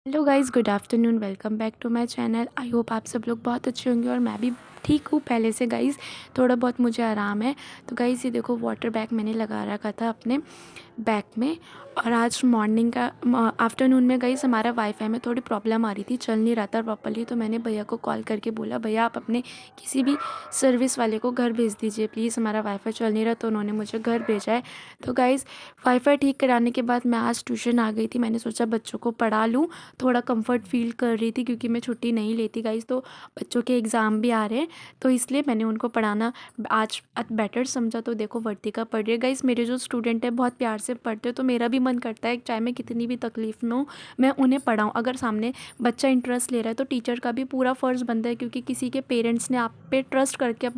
Hello guys, good afternoon. Welcome back to my channel. I hope आप सब लोग बहुत अच्छे होंगे और मैं भी ठीक हूँ पहले से। गाइस थोड़ा बहुत मुझे आराम है। तो गाइस ये देखो, वाटर बैग मैंने लगा रखा था अपने बैग में। और आज मॉर्निंग का आफ्टरनून में गाइस हमारा वाईफाई में थोड़ी प्रॉब्लम आ रही थी, चल नहीं रहा था प्रॉपर्ली। तो मैंने भैया को कॉल करके बोला, भैया आप अपने किसी भी सर्विस वाले को घर भेज दीजिए प्लीज़, हमारा वाईफाई चल नहीं रहा। तो उन्होंने मुझे घर भेजा है। तो गाइस वाईफाई ठीक कराने के बाद मैं आज ट्यूशन आ गई थी। मैंने सोचा बच्चों को पढ़ा लूँ, थोड़ा कंफर्ट फील कर रही थी क्योंकि मैं छुट्टी नहीं लेती गाइस। तो बच्चों के एग्ज़ाम भी आ रहे हैं, तो इसलिए मैंने उनको पढ़ाना आज बेटर समझा। तो देखो वर्तिका पढ़ रही है। गाइस मेरे जो स्टूडेंट है बहुत प्यार से पढ़ते हो, तो मेरा भी मन करता है चाहे मैं कितनी भी तकलीफ़ में हूँ मैं उन्हें पढ़ाऊँ। अगर सामने बच्चा इंटरेस्ट ले रहा है तो टीचर का भी पूरा फ़र्ज़ बनता है, क्योंकि किसी के पेरेंट्स ने आप पे ट्रस्ट करके अब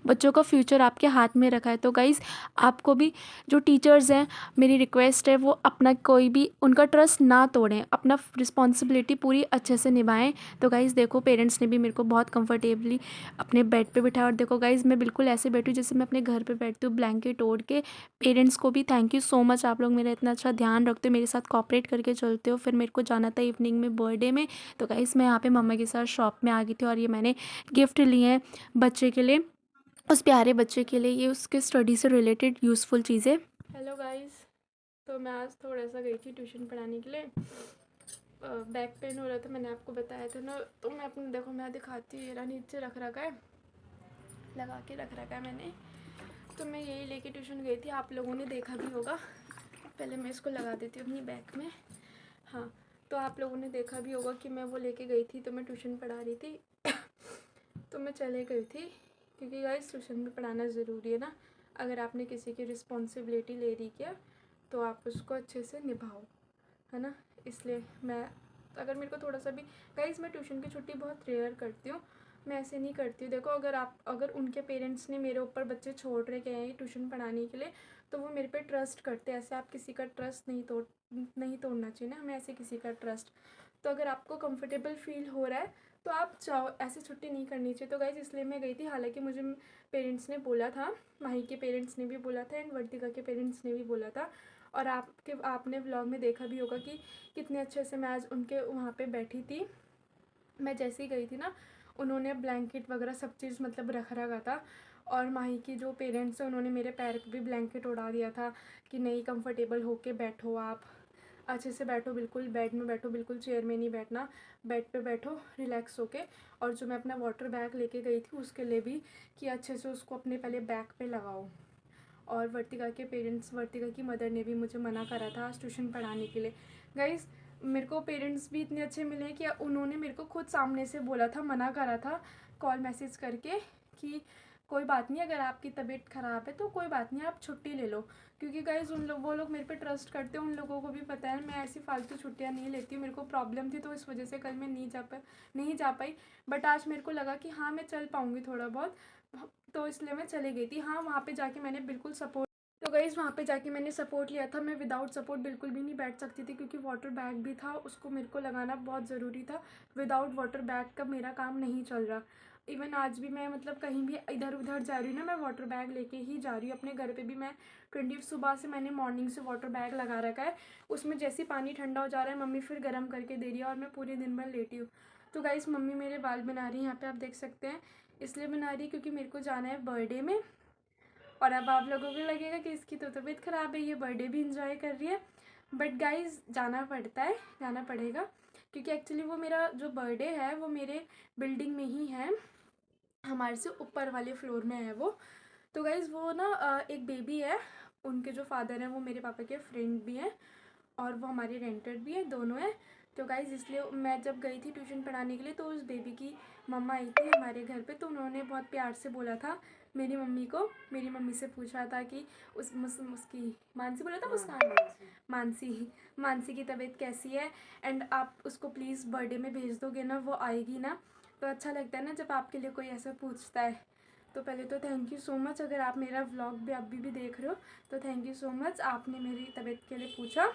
बच्चों का फ्यूचर आपके हाथ में रखा है। तो गाइस आपको भी, जो टीचर्स हैं, मेरी रिक्वेस्ट है वो अपना कोई भी उनका ट्रस्ट ना तोड़ें, अपना रिस्पॉन्सिबिलिटी पूरी अच्छे से निभाएं। तो गाइज़ देखो पेरेंट्स ने भी मेरे को बहुत कंफर्टेबली अपने बेड पे बिठाया। और देखो गाइज़ मैं बिल्कुल ऐसे बैठी हूँ जैसे मैं अपने घर पे बैठती हूँ, ब्लैंकेट ओढ़ के। पेरेंट्स को भी थैंक यू सो मच, आप लोग मेरा इतना अच्छा ध्यान रखते हो, मेरे साथ कॉपरेट करके चलते हो। फिर मेरे को जाना था इवनिंग में बर्थडे में। तो गाइज़ मैं यहाँ पे मम्मा के साथ शॉप में आ गई थी और ये मैंने गिफ्ट लिए हैं बच्चे के लिए, उस प्यारे बच्चे के लिए। ये उसके स्टडी से रिलेटेड यूज़फुल चीज़ें। हेलो गाइस, तो मैं आज थोड़ा सा गई थी ट्यूशन पढ़ाने के लिए। बैक पेन हो रहा था, मैंने आपको बताया था ना। तो मैं अपने, देखो मैं दिखाती हूँ, ये नीचे रख रखा है, लगा के रख रखा है मैंने। तो मैं यही लेके ट्यूशन गई थी, आप लोगों ने देखा भी होगा। पहले मैं इसको लगा देती हूँ अपनी बैग में। हाँ, तो आप लोगों ने देखा भी होगा कि मैं वो लेके गई थी, तो मैं ट्यूशन पढ़ा रही थी। तो मैं चले गई थी क्योंकि गाइस ट्यूशन में पढ़ाना ज़रूरी है ना। अगर आपने किसी की रिस्पॉन्सिबिलिटी ले रही क्या, तो आप उसको अच्छे से निभाओ, है ना। इसलिए मैं, अगर मेरे को थोड़ा सा भी, गाइस मैं ट्यूशन की छुट्टी बहुत रेयर करती हूँ, मैं ऐसे नहीं करती हूँ। देखो अगर उनके पेरेंट्स ने मेरे ऊपर बच्चे छोड़ रहे गए हैं ट्यूशन पढ़ाने के लिए, तो वो मेरे पे ट्रस्ट करते हैं। ऐसे आप किसी का ट्रस्ट नहीं तोड़ना चाहिए ना हमें, ऐसे किसी का ट्रस्ट। तो अगर आपको कंफर्टेबल फील हो रहा है तो आप जाओ, ऐसे छुट्टी नहीं करनी चाहिए। तो गाइज इसलिए मैं गई थी। हालांकि मुझे पेरेंट्स ने बोला था, माही के पेरेंट्स ने भी बोला था एंड वर्तिका के पेरेंट्स ने भी बोला था। और आपने व्लॉग में देखा भी होगा कि कितने अच्छे से मैं आज उनके वहाँ पे बैठी थी। मैं जैसे ही गई थी ना, उन्होंने ब्लैंकेट वगैरह सब चीज़ मतलब रख रखा था। और माही की जो पेरेंट्स हैं उन्होंने मेरे पैर पे भी ब्लैंकेट उड़ा दिया था कि नहीं, कंफर्टेबल होके बैठो, आप अच्छे से बैठो, बिल्कुल बेड में बैठो, बिल्कुल चेयर में नहीं बैठना, बेड पे बैठो रिलैक्स होके। और जो मैं अपना वाटर बैग लेके गई थी उसके लिए भी कि अच्छे से उसको अपने पहले बैग पे लगाओ। और वर्तिका के पेरेंट्स, वर्तिका की मदर ने भी मुझे मना करा था आज ट्यूशन पढ़ाने के लिए। गाइज़ मेरे को पेरेंट्स भी इतने अच्छे मिले कि उन्होंने मेरे को खुद सामने से बोला था, मना करा था कॉल मैसेज करके कि कोई बात नहीं, अगर आपकी तबीयत ख़राब है तो कोई बात नहीं, आप छुट्टी ले लो। क्योंकि गाइज़ वो लोग मेरे पे ट्रस्ट करते हैं, उन लोगों को भी पता है मैं ऐसी फालतू छुट्टियाँ नहीं लेती हूँ। मेरे को प्रॉब्लम थी तो इस वजह से कल मैं नहीं जा पाई। बट आज मेरे को लगा कि हाँ मैं चल पाऊँगी थोड़ा बहुत, तो इसलिए मैं चली गई थी। हाँ वहाँ पे जाके मैंने बिल्कुल सपोर्ट, तो गाइज़ वहाँ पे जाके मैंने सपोर्ट लिया था। मैं विदाउट सपोर्ट बिल्कुल भी नहीं बैठ सकती थी, क्योंकि वाटर बैग भी था, उसको मेरे को लगाना बहुत ज़रूरी था। विदाउट वाटर बैग का मेरा काम नहीं चल रहा। इवन आज भी मैं मतलब कहीं भी इधर उधर जा रही हूँ ना, मैं वाटर बैग लेके ही जा रही हूँ। अपने घर पे भी मैं सुबह से मैंने मॉर्निंग से वाटर बैग लगा रखा है, उसमें जैसे पानी ठंडा हो जा रहा है मम्मी फिर गर्म करके दे रही है और मैं पूरे दिन भर लेटी हूँ। तो गाइज़ मम्मी मेरे बाल बना रही है, यहाँ पे आप देख सकते हैं। इसलिए बना रही क्योंकि मेरे को जाना है बर्थडे में। और अब आप लोगों को लगेगा कि इसकी तो तबीयत ख़राब है, ये बर्थडे भी इंजॉय कर रही है। बट गाइज जाना पड़ता है, जाना पड़ेगा, क्योंकि एक्चुअली वो मेरा जो बर्थडे है वो मेरे बिल्डिंग में ही है, हमारे से ऊपर वाले फ्लोर में है वो। तो गाइज़ वो ना एक बेबी है, उनके जो फादर हैं वो मेरे पापा के फ्रेंड भी हैं और वो हमारे रेंटेड भी है, दोनों हैं। तो गाइज़ इसलिए मैं जब गई थी ट्यूशन पढ़ाने के लिए तो उस बेबी की मम्मा आई थी हमारे घर पे, तो उन्होंने बहुत प्यार से बोला था मेरी मम्मी को, मेरी मम्मी से पूछा था कि उसकी मानसी बोला था, मुस्कान, मानसी मानसी की तबीयत कैसी है एंड आप उसको प्लीज़ बर्थडे में भेज दोगे ना, वो आएगी ना। तो अच्छा लगता है ना जब आपके लिए कोई ऐसा पूछता है। तो पहले तो थैंक यू सो मच, अगर आप मेरा व्लॉग भी अभी भी देख रहे हो तो थैंक यू सो मच, आपने मेरी तबीयत के लिए पूछा,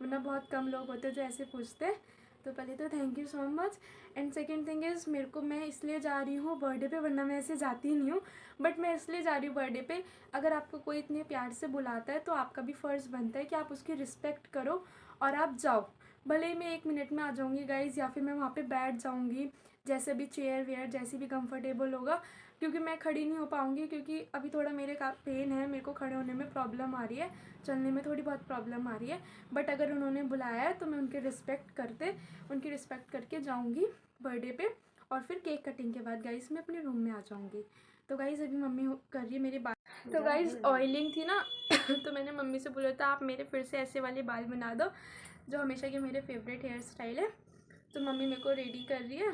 वरना बहुत कम लोग होते हैं जो ऐसे पूछते हैं। तो पहले तो thank you so much. And second thing is, मेरे को, मैं इसलिए जा रही हूँ बर्थडे पे, वरना मैं ऐसे जाती नहीं हूँ, बट मैं इसलिए जा रही हूँ बर्थडे पे। अगर आपको कोई इतने प्यार से बुलाता है तो आपका भी फ़र्ज़ बनता है कि आप उसकी रिस्पेक्ट करो और आप जाओ। भले ही मैं 1 मिनट में आ जाऊँगी गाइज़, या फिर मैं वहाँ पे बैठ जाऊँगी, जैसे भी चेयर वेयर जैसी भी कंफर्टेबल होगा, क्योंकि मैं खड़ी नहीं हो पाऊँगी, क्योंकि अभी थोड़ा मेरे का पेन है, मेरे को खड़े होने में प्रॉब्लम आ रही है, चलने में थोड़ी बहुत प्रॉब्लम आ रही है। बट अगर उन्होंने बुलाया है तो मैं उनकी रिस्पेक्ट करके जाऊँगी बर्थडे पे, और फिर केक कटिंग के बाद गाइज़ मैं अपने रूम में आ जाऊँगी। तो गाइज़ अभी मम्मी कर रही है मेरे बाल, तो गाइज़ ऑयलिंग थी ना तो मैंने मम्मी से बोला था आप मेरे फिर से ऐसे वाले बाल बना दो, जो हमेशा के मेरे फेवरेट हेयर स्टाइल है। तो मम्मी मेरे को रेडी कर रही है,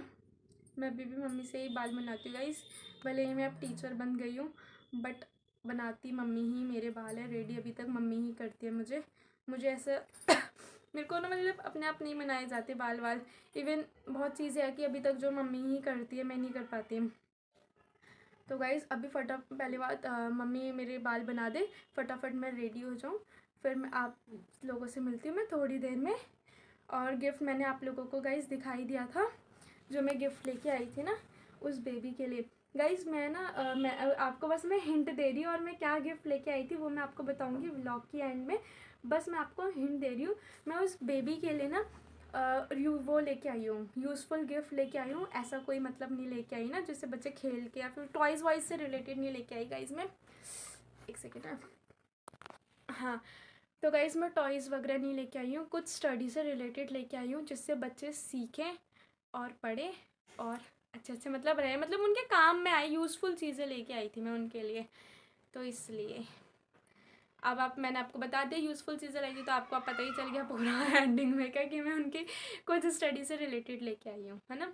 मैं अभी भी मम्मी से ही बाल बनाती हूँ गाइज़। भले ही मैं अब टीचर बन गई हूँ, बट बनाती मम्मी ही मेरे बाल है, रेडी अभी तक मम्मी ही करती है मुझे ऐसा मेरे को ना मतलब अपने आप नहीं बनाए जाते बाल वाल। इवन बहुत चीज़ें है कि अभी तक जो मम्मी ही करती है, मैं नहीं कर पाती। तो गाइज़ अभी पहले बात मम्मी मेरे बाल बना दे, फटाफट मैं रेडी हो जाऊँ, फिर मैं आप लोगों से मिलती हूँ मैं थोड़ी देर में। और गिफ्ट मैंने आप लोगों को गाइज़ दिखाई दिया था, जो मैं गिफ्ट लेके आई थी ना उस बेबी के लिए। गाइज़ मैं ना मैं आपको बस मैं हिंट दे रही हूँ, और मैं क्या गिफ्ट लेके आई थी वो मैं आपको बताऊँगी व्लॉग की एंड में। बस मैं आपको हिंट दे रही हूँ, मैं उस बेबी के लिए ना वो लेके आई हूँ, यूज़फुल गिफ्ट लेके आई हूँ। ऐसा कोई मतलब नहीं लेके आई ना जिससे बच्चे खेल के या फिर टॉयज़ वाइज से रिलेटेड नहीं लेके आई गाइज़ मैं। एक सेकेंड है, हाँ। तो गाइज़ मैं टॉयज़ वगैरह नहीं लेके आई हूँ, कुछ स्टडी से रिलेटेड लेके आई हूँ, जिससे बच्चे सीखें और पढ़ें और अच्छे अच्छे मतलब रहे, मतलब उनके काम में आए, यूज़फुल चीज़ें लेके आई थी मैं उनके लिए। तो इसलिए अब मैंने आपको बता दिया यूज़फुल चीज़ें लाई थी, तो आपको पता ही चल गया पूरा एंडिंग में क्या कि मैं उनकी कुछ स्टडी से रिलेटेड लेके आई हूँ, है ना।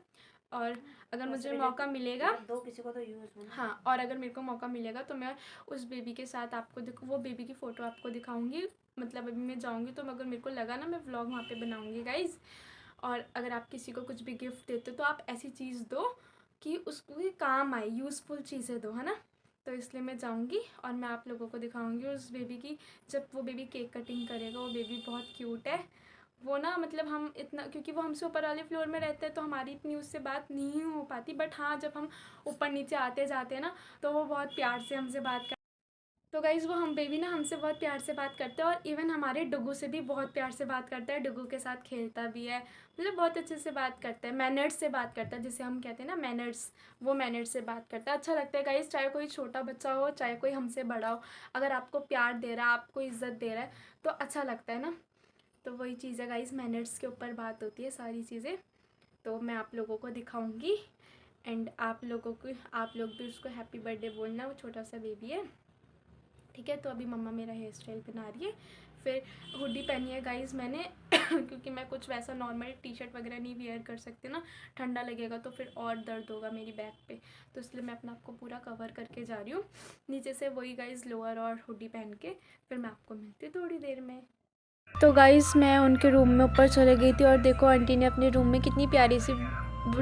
और अगर मुझे मौका मिलेगा दो किसी को तो यूज़, हाँ, और अगर मेरे को मौका मिलेगा तो मैं उस बेबी के साथ आपको वो बेबी की फ़ोटो आपको दिखाऊंगी। मतलब अभी मैं जाऊंगी तो अगर मेरे को लगा ना मैं व्लॉग वहाँ पे बनाऊंगी गाइज़। और अगर आप किसी को कुछ भी गिफ्ट देते हो तो आप ऐसी चीज़ दो कि उसके काम आए, यूज़फुल चीज़ें दो, है ना। तो इसलिए मैं जाऊंगी और मैं आप लोगों को दिखाऊंगी उस बेबी की, जब वो बेबी केक कटिंग करेगा। वो बेबी बहुत क्यूट है, वो ना मतलब हम इतना, क्योंकि वो हमसे ऊपर वाले फ्लोर में रहते हैं तो हमारी इतनी उससे बात नहीं हो पाती, बट हाँ जब हम ऊपर नीचे आते जाते हैं ना तो वो बहुत प्यार से हमसे बात कर, तो गाइज़ वो हम बेबी ना हमसे बहुत प्यार से बात करते हैं। और इवन हमारे डुगू से भी बहुत प्यार से बात करता है, डुगू के साथ खेलता भी है, मतलब बहुत अच्छे से बात करता है, मैनर्स से बात करता है, जिसे हम कहते हैं ना मैनर्स, वो मैनर्स से बात करता है। अच्छा लगता है गाइज़, चाहे कोई छोटा बच्चा हो चाहे कोई हमसे बड़ा हो, अगर आपको प्यार दे रहा है, आपको इज़्ज़त दे रहा है तो अच्छा लगता है ना। तो वही चीज़ है गाइज़, मैनर्स के ऊपर बात होती है सारी चीज़ें। तो मैं आप लोगों को दिखाऊंगी एंड आप लोग भी उसको हैप्पी बर्थडे बोलना, वो छोटा सा बेबी है, ठीक है। तो अभी मम्मा मेरा हेयर स्टाइल बना रही है, फिर हुडी पहनी है गाइज़ मैंने क्योंकि मैं कुछ वैसा नॉर्मल टी शर्ट वगैरह नहीं वेयर कर सकती ना, ठंडा लगेगा तो फिर और दर्द होगा मेरी बैक पे, तो इसलिए मैं अपना आपको पूरा कवर करके जा रही हूँ नीचे से, वही गाइज़ लोअर और हुडी पहन के। फिर मैं आपको मिलती हूँ थोड़ी देर में। तो गाइज़ मैं उनके रूम में ऊपर चले गई थी और देखो आंटी ने अपने रूम में कितनी प्यारी सी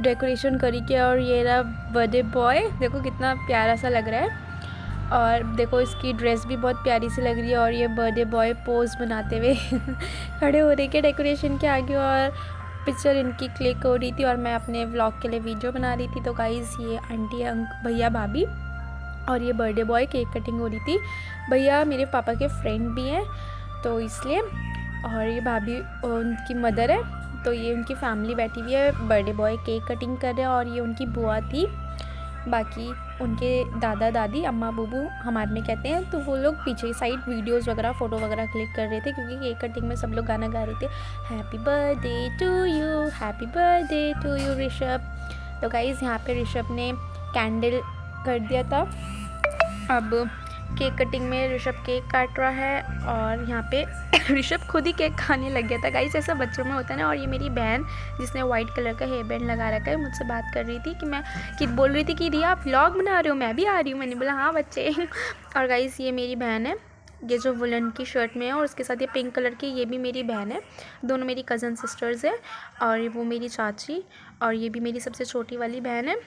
डेकोरेशन करी कि, और ये रहा बर्थडे बॉय, देखो कितना प्यारा सा लग रहा है। और देखो इसकी ड्रेस भी बहुत प्यारी सी लग रही है, और ये बर्थडे बॉय पोज बनाते हुए खड़े हो रहे के डेकोरेशन के आगे, और पिक्चर इनकी क्लिक हो रही थी और मैं अपने व्लॉग के लिए वीडियो बना रही थी। तो गाइज़ ये आंटी भैया भाभी और ये बर्थडे बॉय केक कटिंग हो रही थी। भैया मेरे पापा के फ्रेंड भी हैं तो इसलिए, और ये भाभी उनकी मदर है, तो ये उनकी फैमिली बैठी हुई है, बर्थडे बॉय केक कटिंग कर रहे हैं। और ये उनकी बुआ थी, बाकी उनके दादा दादी अम्मा बुबू हमारे में कहते हैं, तो वो लोग पीछे साइड वीडियोस वगैरह फ़ोटो वगैरह क्लिक कर रहे थे, क्योंकि केक कटिंग में सब लोग गाना गा रहे थे, happy birthday to you, happy birthday to you Rishabh. तो गाइज़ यहाँ पे ऋषभ ने कैंडल कर दिया था। अब केक कटिंग में ऋषभ केक काट रहा है, और यहाँ पे ऋषभ खुद ही केक खाने लग गया था गाइस, ऐसा बच्चों में होता है ना। और ये मेरी बहन जिसने वाइट कलर का हेयर बैंड लगा रखा है, मुझसे बात कर रही थी कि बोल रही थी कि रिया आप व्लॉग बना रहे हो, मैं भी आ रही हूँ। मैंने बोला हाँ बच्चे। और गाइस ये मेरी बहन है, ये जो वुलन की शर्ट में है, और उसके साथ ये पिंक कलर की, ये भी मेरी बहन है, दोनों मेरी कज़न सिस्टर्स है। और वो मेरी चाची, और ये भी मेरी सबसे छोटी वाली बहन है।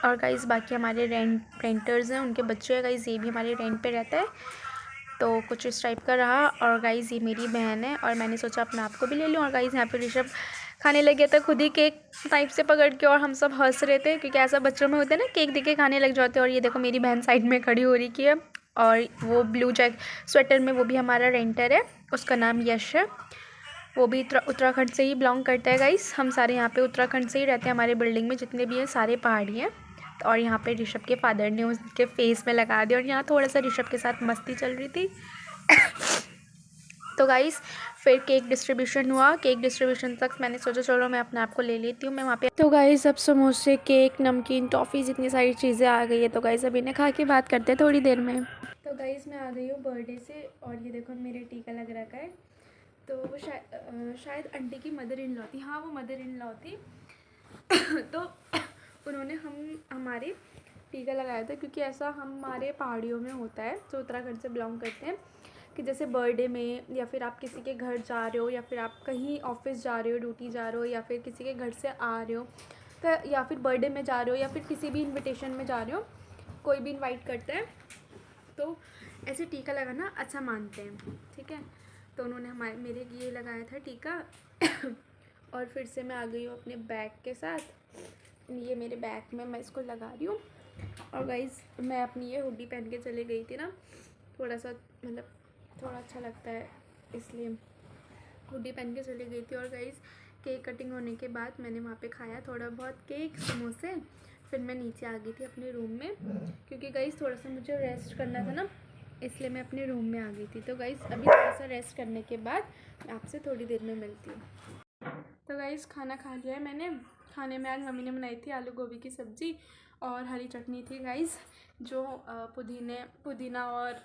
और गाइज़ बाकी हमारे रेंटर्स हैं, उनके बच्चे हैं गाइज़, ये भी हमारे रेंट पे रहता है। तो कुछ इस टाइप का रहा। और गाइज़ ये मेरी बहन है, और मैंने सोचा अपने आप को भी ले लूँ। और गाइज़ यहाँ पे ऋषभ खाने लग गया था खुद ही केक टाइप से पकड़ के, और हम सब हंस रहे थे, क्योंकि ऐसा बच्चों में होता है ना, केक देख के खाने लग जाते हैं। और ये देखो मेरी बहन साइड में खड़ी हो रही है, और वो ब्लू स्वेटर में वो भी हमारा रेंटर है, उसका नाम यश है। वो भी उत्तराखंड से ही बिलोंग करता है गाइस। हम सारे यहाँ पे उत्तराखंड से ही रहते हैं, हमारे बिल्डिंग में जितने भी हैं सारे पहाड़ी हैं। और यहाँ पे ऋषभ के फादर ने उसके फेस में लगा दिया और यहाँ थोड़ा सा ऋषभ के साथ मस्ती चल रही थी। तो गाइस फिर केक डिस्ट्रीब्यूशन हुआ। केक डिस्ट्रीब्यूशन तक मैंने सोचा चलो मैं अपने आप को ले लेती हूँ मैं वहाँ पे। तो गाइस अब समोसे, केक, नमकीन, टॉफ़ीज़, इतनी सारी चीज़ें आ गई है। तो गाइस अभी इन्हें खा के बात करते हैं थोड़ी देर में। तो गाइस मैं आ गई हूँ बर्थडे से और ये देखो मेरे टीका लग रखा है। तो वो शायद आंटी की मदर इन लॉ थी। हाँ वो मदर इन लॉ थी। तो उन्होंने हमारे टीका लगाया था क्योंकि ऐसा हमारे पहाड़ियों में होता है जो उत्तराखंड से बिलोंग करते हैं कि जैसे बर्थडे में या फिर आप किसी के घर जा रहे हो या फिर आप कहीं ऑफिस जा रहे हो, ड्यूटी जा रहे हो या फिर किसी के घर से आ रहे हो तो या फिर बर्थडे में जा रहे हो या फिर किसी भी इनविटेशन में जा रहे हो, कोई भी इनवाइट करता है तो ऐसे टीका लगाना अच्छा मानते हैं। ठीक है, तो उन्होंने मेरे ये लगाया था टीका। और फिर से मैं आ गई हूँ अपने बैग के साथ। ये मेरे बैग में मैं इसको लगा रही हूँ। और गाइज़ मैं अपनी ये हुडी पहन के चली गई थी ना, थोड़ा सा मतलब थोड़ा अच्छा लगता है इसलिए हुडी पहन के चली गई थी। और गाइज़ केक कटिंग होने के बाद मैंने वहाँ पे खाया थोड़ा बहुत केक, समोसे। फिर मैं नीचे आ गई थी अपने रूम में क्योंकि गाइज़ थोड़ा सा मुझे रेस्ट करना था ना, इसलिए मैं अपने रूम में आ गई थी। तो गाइज़ अभी थोड़ा सा रेस्ट करने के बाद मैं आपसे थोड़ी देर में मिलती हूँ। तो गाइज़ खाना खा लिया है मैंने। खाने में आज मम्मी ने बनाई थी आलू गोभी की सब्ज़ी और हरी चटनी थी गाइज़, जो पुदीना और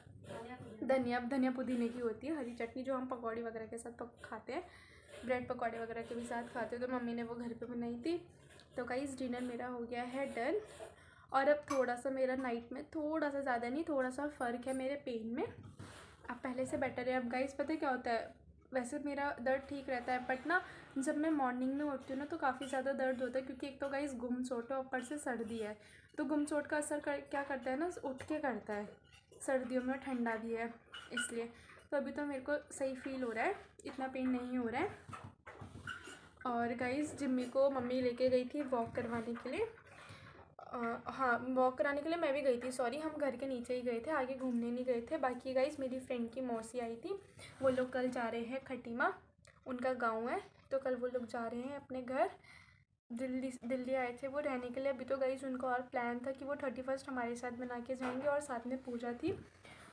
धनिया पुदीने की होती है हरी चटनी, जो हम पकौड़ी वगैरह के साथ खाते हैं, ब्रेड पकौड़े वगैरह के भी साथ खाते हैं। तो मम्मी ने वो घर पे बनाई थी। तो गाइज़ डिनर मेरा हो गया है डन। और अब थोड़ा सा मेरा नाइट में थोड़ा सा ज़्यादा नहीं थोड़ा सा फ़र्क है मेरे पेन में, अब पहले से बेटर है। अब गाइज़ पता है क्या होता है, वैसे मेरा दर्द ठीक रहता है बट ना जब मैं मॉर्निंग में उठती हूँ ना तो काफ़ी ज़्यादा दर्द होता है क्योंकि एक तो गाइज़ गुमसोट है, ऊपर से सर्दी है। तो गुमसोट का असर क्या करता है ना, उठ के करता है, सर्दियों में ठंडा भी है इसलिए। तो अभी तो मेरे को सही फील हो रहा है, इतना पेन नहीं हो रहा है। और गाइज़ जिम्मी को मम्मी लेके गई थी वॉक करवाने के लिए। हाँ वॉक कराने के लिए मैं भी गई थी, सॉरी हम घर के नीचे ही गए थे, आगे घूमने नहीं गए थे। बाकी गाइस मेरी फ्रेंड की मौसी आई थी, वो लोग कल जा रहे हैं खटीमा, उनका गांव है, तो कल वो लोग जा रहे हैं अपने घर। दिल्ली आए थे वो रहने के लिए। अभी तो गाइस उनको और प्लान था कि वो 31st हमारे साथ बना के जाएंगे और साथ में पूजा थी,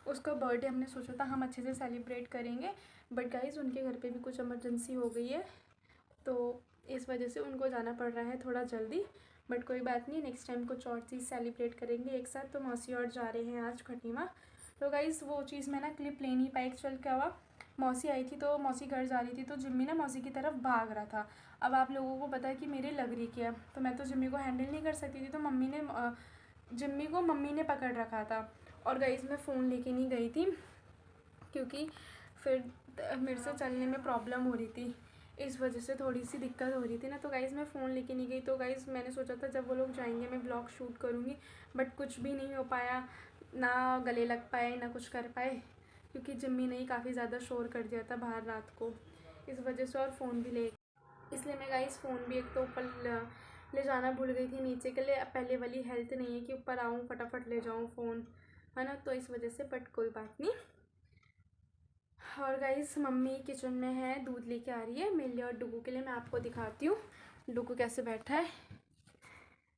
उसका बर्थडे हमने सोचा था हम अच्छे से सेलिब्रेट करेंगे। बट गाइस उनके घर पे भी कुछ इमरजेंसी हो गई है तो इस वजह से उनको जाना पड़ रहा है थोड़ा जल्दी। बट कोई बात नहीं, नेक्स्ट टाइम कुछ और चीज़ सेलिब्रेट करेंगे एक साथ। तो मौसी और जा रहे हैं आज खटीमा। तो गाइज़ वो चीज़ मैं ना क्लिप ले नहीं पाई, चल क्या हुआ, मौसी आई थी तो मौसी घर जा रही थी तो जिम्मी ना मौसी की तरफ भाग रहा था। अब आप लोगों को पता है कि मेरे लग रही क्या, तो मैं तो जिम्मी को हैंडल नहीं कर सकती थी, तो जिम्मी को मम्मी ने पकड़ रखा था। और गाइज़ मैं फ़ोन लेके नहीं गई थी क्योंकि फिर मेरे से चलने में प्रॉब्लम हो रही थी, इस वजह से थोड़ी सी दिक्कत हो रही थी ना। तो गाइज़ मैं फ़ोन लेके नहीं गई। तो गाइज़ मैंने सोचा था जब वो लोग जाएंगे मैं ब्लॉग शूट करूँगी, बट कुछ भी नहीं हो पाया, ना गले लग पाए ना कुछ कर पाए क्योंकि जिम्मी ने ही काफ़ी ज़्यादा शोर कर दिया था बाहर रात को, इस वजह से। और फ़ोन भी इसलिए मैं गाइज़ फ़ोन भी एक तो ऊपर ले जाना भूल गई थी नीचे के लिए। पहले वाली हेल्थ नहीं है कि ऊपर आऊँ फटाफट ले जाऊँ फ़ोन, है ना, तो इस वजह से। बट कोई बात नहीं। और गाइस मम्मी किचन में है, दूध लेके आ रही है मेरे लिए और डुगू के लिए। मैं आपको दिखाती हूँ डुगू कैसे बैठा है।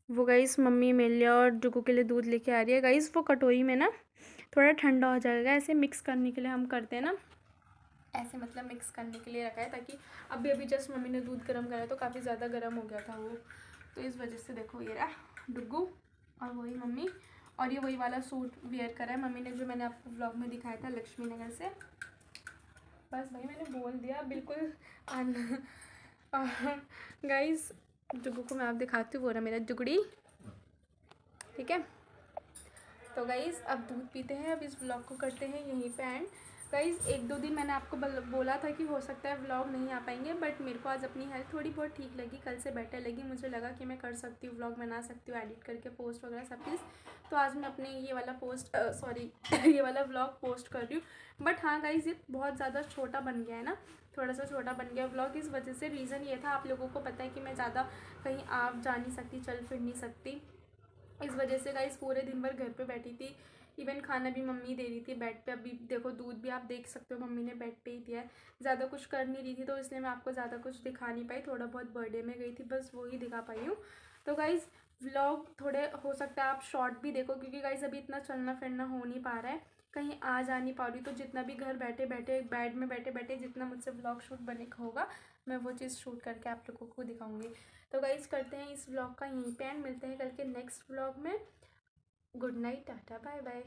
वो गाइस मम्मी मेरे लिए और डुगू के लिए दूध लेके आ रही है। गाइस वो कटोरी में ना थोड़ा ठंडा हो जाएगा, ऐसे मिक्स करने के लिए हम करते हैं ना, ऐसे मतलब मिक्स करने के लिए रखा है ताकि अभी जस्ट मम्मी ने दूध गर्म करा तो काफ़ी ज़्यादा गर्म हो गया था वो, तो इस वजह से। देखो ये रहा डुगू और वही मम्मी, और ये वही वाला सूट वेयर करा है मम्मी ने जो मैंने आपको व्लॉग में दिखाया था लक्ष्मी नगर से। बस भाई मैंने बोल दिया बिल्कुल। गाइस जुगू को मैं आप दिखाती हूँ, वो रहा मेरा जुगड़ी, ठीक है। तो गाइस अब दूध पीते हैं, अब इस व्लॉग को करते हैं यहीं पे एंड। गाइस 1-2 दिन मैंने आपको बोला था कि हो सकता है व्लॉग नहीं आ पाएंगे, बट मेरे को आज अपनी हेल्थ थोड़ी बहुत ठीक लगी, कल से बेटर लगी, मुझे लगा कि मैं कर सकती हूँ, व्लॉग बना सकती हूँ, एडिट करके पोस्ट वगैरह सब चीज़। तो आज मैं अपने ये वाला ये वाला व्लॉग पोस्ट कर रही हूँ। बट हाँ गाइस ये बहुत ज़्यादा छोटा बन गया है ना, थोड़ा सा छोटा बन गया व्लॉग, इस वजह से। रीज़न ये था, आप लोगों को पता है कि मैं ज़्यादा कहीं आप जा नहीं सकती, चल फिर नहीं सकती, इस वजह से गाइस पूरे दिन भर घर पे बैठी थी, इवन खाना भी मम्मी दे रही थी बेड पे। अभी देखो दूध भी आप देख सकते हो मम्मी ने बेड पे ही दिया है। ज़्यादा कुछ कर नहीं रही थी तो इसलिए मैं आपको ज़्यादा कुछ दिखा नहीं पाई, थोड़ा बहुत बर्थडे में गई थी बस वो ही दिखा पाई हूँ। तो गाइज़ व्लॉग थोड़े हो सकता है आप शॉर्ट भी देखो, क्योंकि गाइज़ अभी इतना चलना फिरना हो नहीं पा रहा है, कहीं आ जा नहीं पा रही। तो जितना भी घर बैठे बैठे बेड में बैठे बैठे जितना मुझसे व्लॉग शूट बने होगा मैं वो चीज़ शूट करके आप लोगों को दिखाऊंगी। तो गाइज़ करते हैं इस व्लॉग का यहीं पे एंड, मिलते हैं कल के नेक्स्ट व्लॉग में। Good night, tata, bye bye.